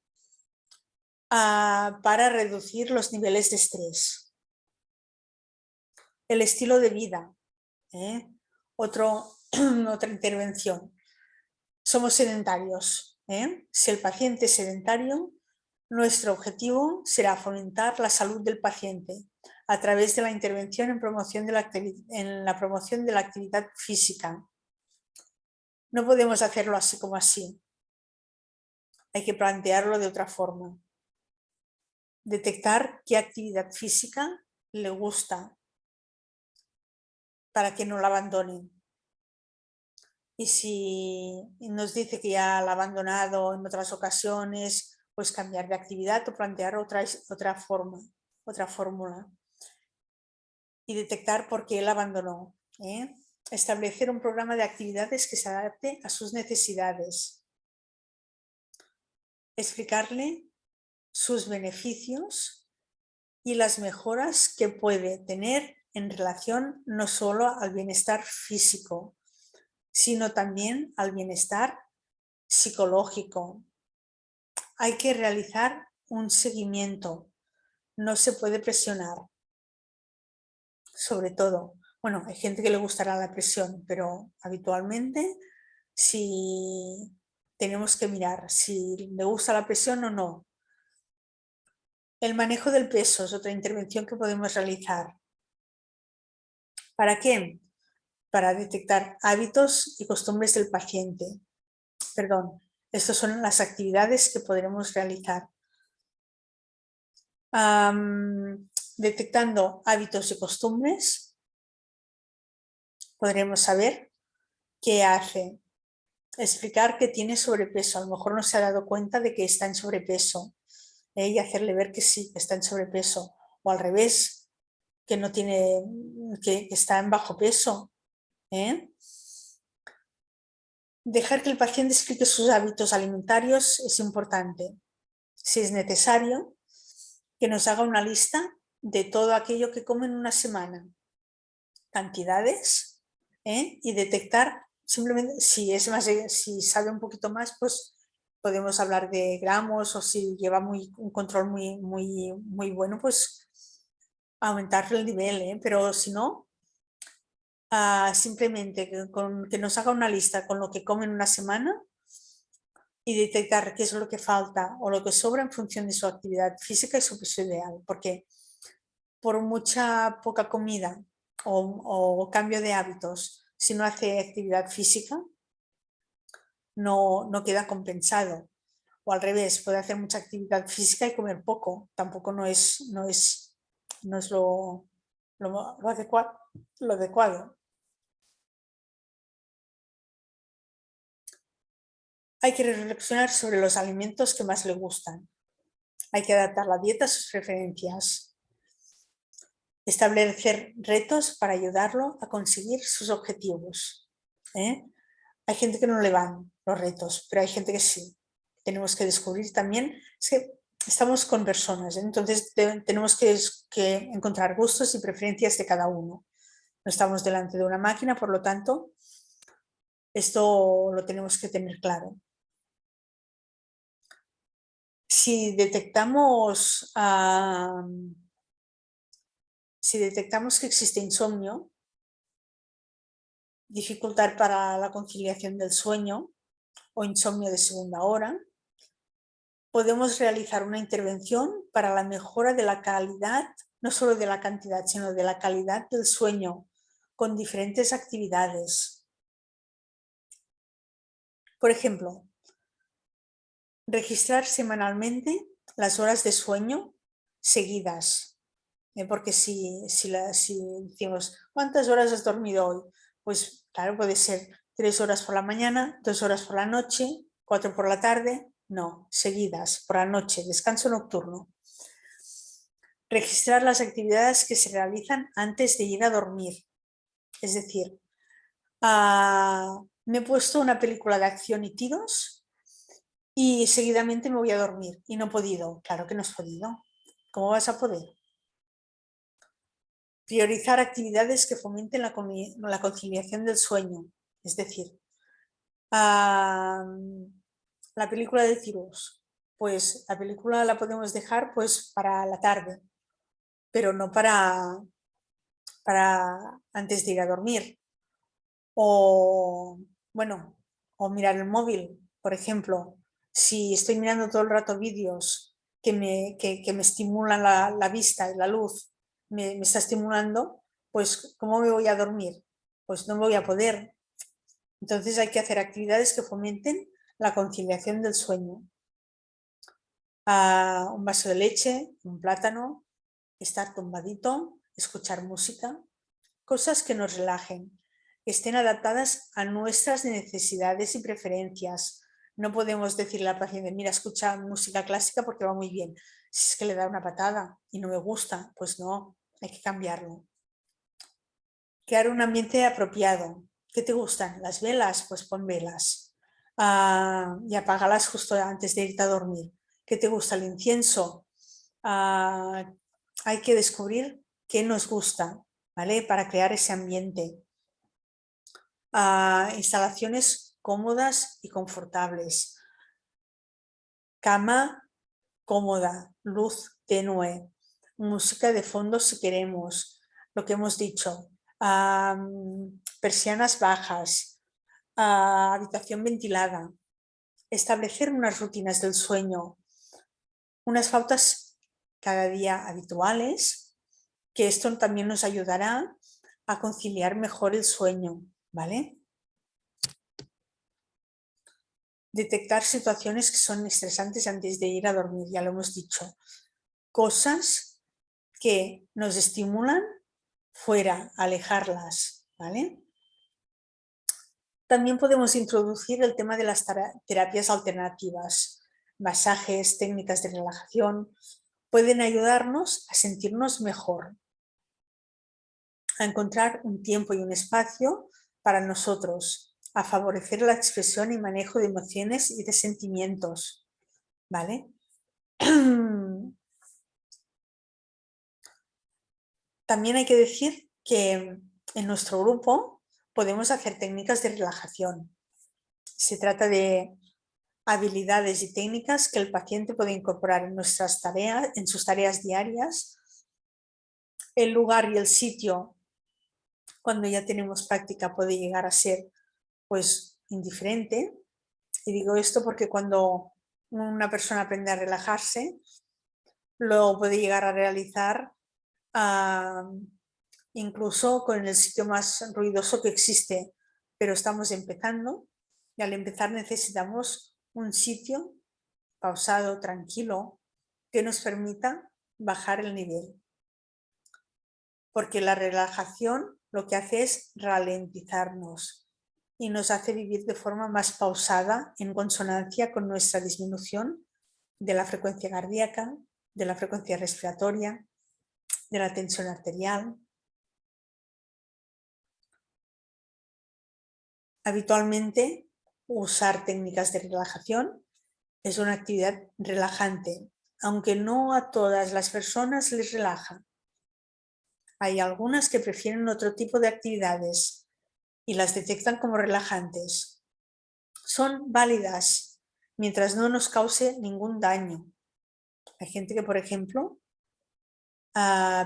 para reducir los niveles de estrés. El estilo de vida, otra intervención. Somos sedentarios. Si el paciente es sedentario, nuestro objetivo será fomentar la salud del paciente a través de la intervención en la promoción de la actividad física. No podemos hacerlo así como así. Hay que plantearlo de otra forma. Detectar qué actividad física le gusta para que no la abandonen. Y si nos dice que ya la ha abandonado en otras ocasiones, pues cambiar de actividad o plantear otra fórmula. Y detectar por qué la abandonó. Establecer un programa de actividades que se adapte a sus necesidades. Explicarle sus beneficios y las mejoras que puede tener en relación no solo al bienestar físico, sino también al bienestar psicológico. Hay que realizar un seguimiento, no se puede presionar. Sobre todo, bueno, hay gente que le gustará la presión, pero habitualmente si tenemos que mirar si le gusta la presión o no. El manejo del peso es otra intervención que podemos realizar. ¿Para qué? Para detectar hábitos y costumbres del paciente. Perdón, estas son las actividades que podremos realizar. Detectando hábitos y costumbres, podremos saber qué hace. Explicar que tiene sobrepeso, a lo mejor no se ha dado cuenta de que está en sobrepeso, y hacerle ver que sí, que está en sobrepeso, o al revés, que no tiene, que está en bajo peso. Dejar que el paciente explique sus hábitos alimentarios es importante. Si es necesario, que nos haga una lista de todo aquello que come en una semana, cantidades, y detectar, simplemente si sabe un poquito más, pues podemos hablar de gramos, o si lleva un control muy bueno, pues aumentarle el nivel, pero si no, simplemente que nos haga una lista con lo que come en una semana y detectar qué es lo que falta o lo que sobra en función de su actividad física y su peso ideal, porque por mucha poca comida o cambio de hábitos, si no hace actividad física, no queda compensado. O al revés, puede hacer mucha actividad física y comer poco. Tampoco no es lo adecuado. Hay que reflexionar sobre los alimentos que más le gustan. Hay que adaptar la dieta a sus preferencias. Establecer retos para ayudarlo a conseguir sus objetivos. Hay gente que no le van los retos, pero hay gente que sí. Tenemos que descubrir también, es que estamos con personas, entonces tenemos que encontrar gustos y preferencias de cada uno. No estamos delante de una máquina, por lo tanto, esto lo tenemos que tener claro. Si detectamos, que existe insomnio, dificultad para la conciliación del sueño o insomnio de segunda hora, podemos realizar una intervención para la mejora de la calidad, no solo de la cantidad, sino de la calidad del sueño, con diferentes actividades. Por ejemplo, registrar semanalmente las horas de sueño seguidas. Porque si decimos, ¿cuántas horas has dormido hoy? Pues claro, puede ser 3 horas por la mañana, 2 horas por la noche, 4 por la tarde. No, seguidas, por la noche, descanso nocturno. Registrar las actividades que se realizan antes de ir a dormir. Es decir, me he puesto una película de acción y tiros y seguidamente me voy a dormir y no he podido. Claro que no has podido. ¿Cómo vas a poder? Priorizar actividades que fomenten la conciliación del sueño. Es decir, la película de tiros. Pues la película la podemos dejar pues para la tarde, pero no para antes de ir a dormir. O, bueno, o mirar el móvil, por ejemplo. Si estoy mirando todo el rato vídeos que me estimulan la vista y la luz, me está estimulando, pues ¿cómo me voy a dormir? Pues no me voy a poder. Entonces hay que hacer actividades que fomenten la conciliación del sueño. Un vaso de leche, un plátano, estar tumbadito, escuchar música, cosas que nos relajen, que estén adaptadas a nuestras necesidades y preferencias. No podemos decirle al paciente, mira, escucha música clásica porque va muy bien. Si es que le da una patada y no me gusta, pues no, hay que cambiarlo. Crear un ambiente apropiado. ¿Qué te gustan? ¿Las velas? Pues pon velas. Y apágalas justo antes de irte a dormir. ¿Qué te gusta? ¿El incienso? Hay que descubrir qué nos gusta, ¿vale? Para crear ese ambiente. Instalaciones cómodas y confortables. Cama cómoda, luz tenue, música de fondo si queremos, lo que hemos dicho, persianas bajas, habitación ventilada, establecer unas rutinas del sueño, unas pautas cada día habituales, que esto también nos ayudará a conciliar mejor el sueño, ¿vale? Detectar situaciones que son estresantes antes de ir a dormir, ya lo hemos dicho. Cosas que nos estimulan fuera, alejarlas, ¿vale? También podemos introducir el tema de las terapias alternativas. Masajes, técnicas de relajación, pueden ayudarnos a sentirnos mejor, a encontrar un tiempo y un espacio para nosotros, a favorecer la expresión y manejo de emociones y de sentimientos, ¿vale? También hay que decir que en nuestro grupo podemos hacer técnicas de relajación. Se trata de habilidades y técnicas que el paciente puede incorporar en nuestras tareas, en sus tareas diarias. El lugar y el sitio, cuando ya tenemos práctica, puede llegar a ser pues indiferente. Y digo esto porque cuando una persona aprende a relajarse, lo puede llegar a realizar incluso con el sitio más ruidoso que existe, pero estamos empezando y al empezar necesitamos un sitio pausado, tranquilo, que nos permita bajar el nivel. Porque la relajación lo que hace es ralentizarnos y nos hace vivir de forma más pausada en consonancia con nuestra disminución de la frecuencia cardíaca, de la frecuencia respiratoria, de la tensión arterial. Habitualmente, usar técnicas de relajación es una actividad relajante aunque no a todas las personas les relaja. Hay algunas que prefieren otro tipo de actividades y las detectan como relajantes. Son válidas mientras no nos cause ningún daño. Hay gente que, por ejemplo,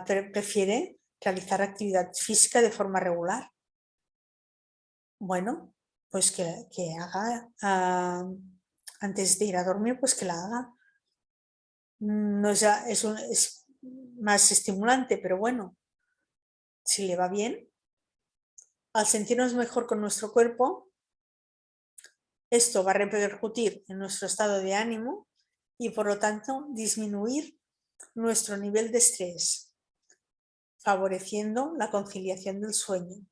prefiere realizar actividad física de forma regular. Bueno, pues que haga antes de ir a dormir, pues que la haga. No es más estimulante, pero bueno, si le va bien, al sentirnos mejor con nuestro cuerpo, esto va a repercutir en nuestro estado de ánimo y por lo tanto disminuir nuestro nivel de estrés, favoreciendo la conciliación del sueño.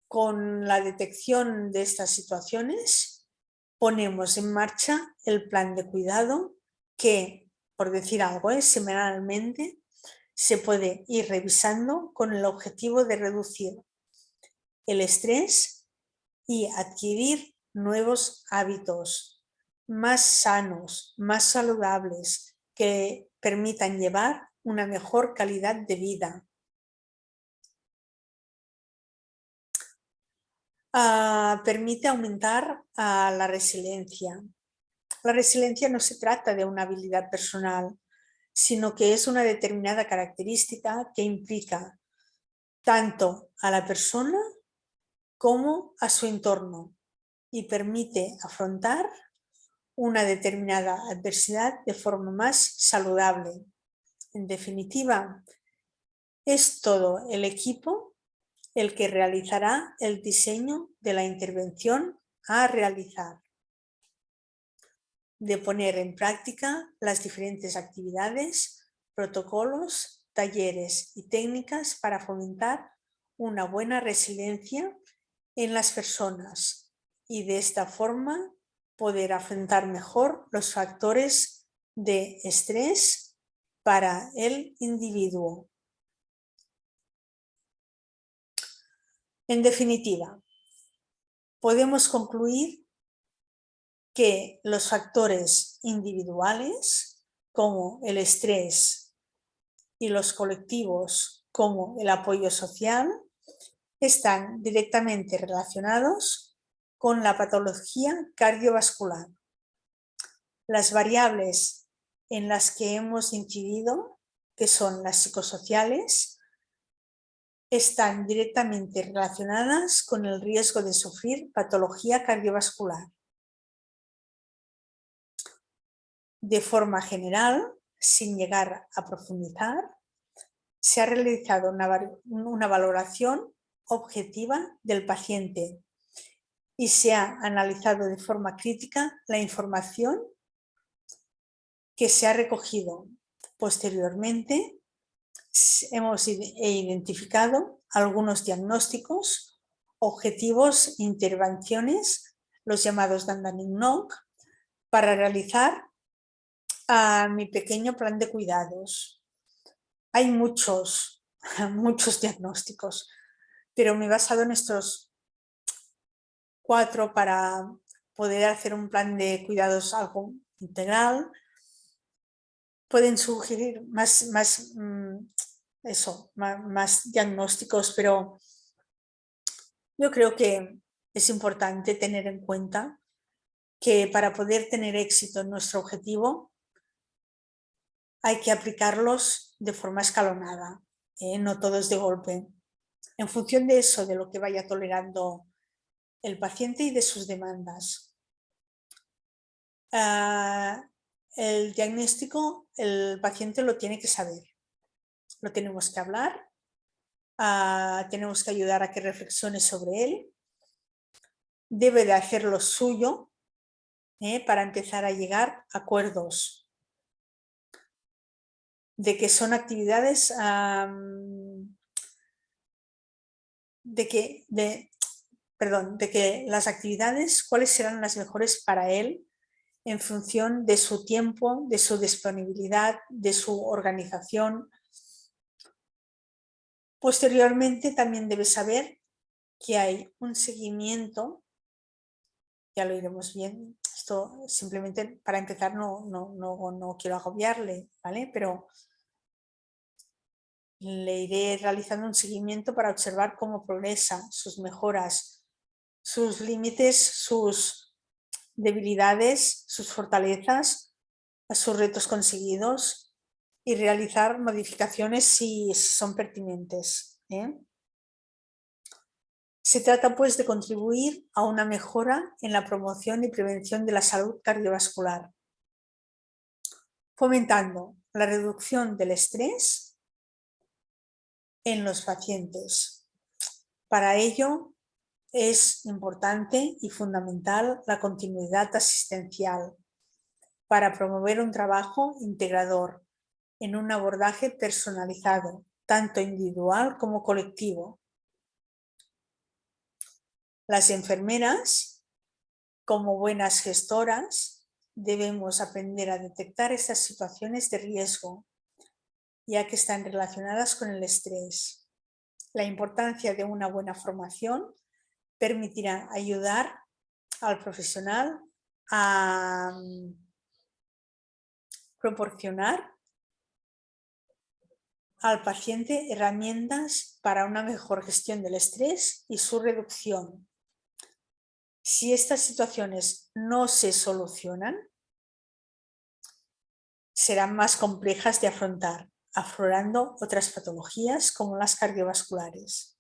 Con la detección de estas situaciones, ponemos en marcha el plan de cuidado que, por decir algo, semanalmente se puede ir revisando con el objetivo de reducir el estrés y adquirir nuevos hábitos más sanos, más saludables, que permitan llevar una mejor calidad de vida. Permite aumentar la resiliencia. La resiliencia no se trata de una habilidad personal, sino que es una determinada característica que implica tanto a la persona como a su entorno y permite afrontar una determinada adversidad de forma más saludable. En definitiva, es todo el equipo el que realizará el diseño de la intervención a realizar, de poner en práctica las diferentes actividades, protocolos, talleres y técnicas para fomentar una buena resiliencia en las personas y de esta forma poder afrontar mejor los factores de estrés para el individuo. En definitiva, podemos concluir que los factores individuales, como el estrés, y los colectivos, como el apoyo social, están directamente relacionados con la patología cardiovascular. Las variables en las que hemos incidido, que son las psicosociales, están directamente relacionadas con el riesgo de sufrir patología cardiovascular. De forma general, sin llegar a profundizar, se ha realizado una valoración objetiva del paciente y se ha analizado de forma crítica la información que se ha recogido. Posteriormente, hemos identificado algunos diagnósticos, objetivos, intervenciones, los llamados Dandaning-Knock, para realizar mi pequeño plan de cuidados. Hay muchos diagnósticos, pero me he basado en estos 4 para poder hacer un plan de cuidados algo integral. Pueden sugerir más diagnósticos, pero yo creo que es importante tener en cuenta que para poder tener éxito en nuestro objetivo hay que aplicarlos de forma escalonada, no todos de golpe, en función de eso, de lo que vaya tolerando el paciente y de sus demandas. El diagnóstico el paciente lo tiene que saber, lo tenemos que hablar, tenemos que ayudar a que reflexione sobre él, debe de hacer lo suyo para empezar a llegar a acuerdos de que son actividades de que las actividades, cuáles serán las mejores para él en función de su tiempo, de su disponibilidad, de su organización. Posteriormente también debe saber que hay un seguimiento, ya lo iremos esto simplemente para empezar no quiero agobiarle, ¿vale? Pero le iré realizando un seguimiento para observar cómo progresa, sus mejoras, sus límites, sus debilidades, sus fortalezas, sus retos conseguidos y realizar modificaciones si son pertinentes, ¿eh? Se trata pues de contribuir a una mejora en la promoción y prevención de la salud cardiovascular, fomentando la reducción del estrés en los pacientes. Para ello es importante y fundamental la continuidad asistencial para promover un trabajo integrador en un abordaje personalizado, tanto individual como colectivo. Las enfermeras, como buenas gestoras, debemos aprender a detectar estas situaciones de riesgo, ya que están relacionadas con el estrés. La importancia de una buena formación permitirá ayudar al profesional a proporcionar al paciente herramientas para una mejor gestión del estrés y su reducción. Si estas situaciones no se solucionan, serán más complejas de afrontar, aflorando otras patologías como las cardiovasculares.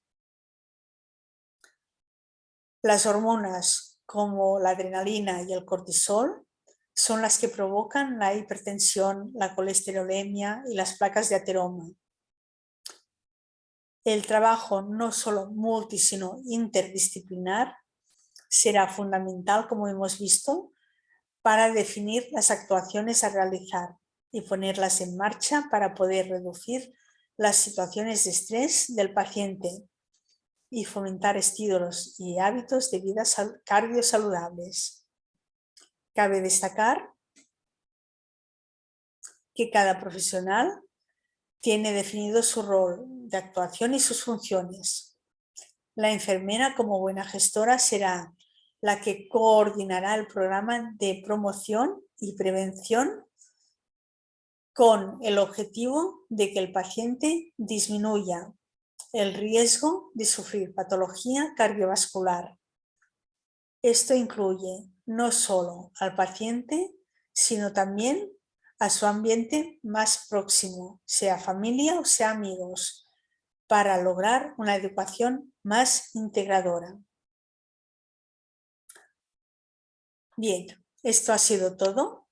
Las hormonas como la adrenalina y el cortisol son las que provocan la hipertensión, la colesterolemia y las placas de ateroma. El trabajo no solo multi, sino interdisciplinar será fundamental, como hemos visto, para definir las actuaciones a realizar y ponerlas en marcha para poder reducir las situaciones de estrés del paciente y fomentar estilos y hábitos de vida cardiosaludables. Cabe destacar que cada profesional tiene definido su rol de actuación y sus funciones. La enfermera, como buena gestora, será la que coordinará el programa de promoción y prevención con el objetivo de que el paciente disminuya el riesgo de sufrir patología cardiovascular. Esto incluye no solo al paciente, sino también a su ambiente más próximo, sea familia o sea amigos, para lograr una educación más integradora. Bien, esto ha sido todo.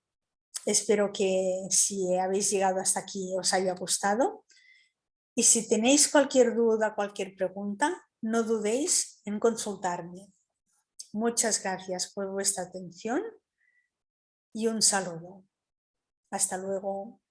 Espero que si habéis llegado hasta aquí os haya gustado. Y si tenéis cualquier duda, cualquier pregunta, no dudéis en consultarme. Muchas gracias por vuestra atención y un saludo. Hasta luego.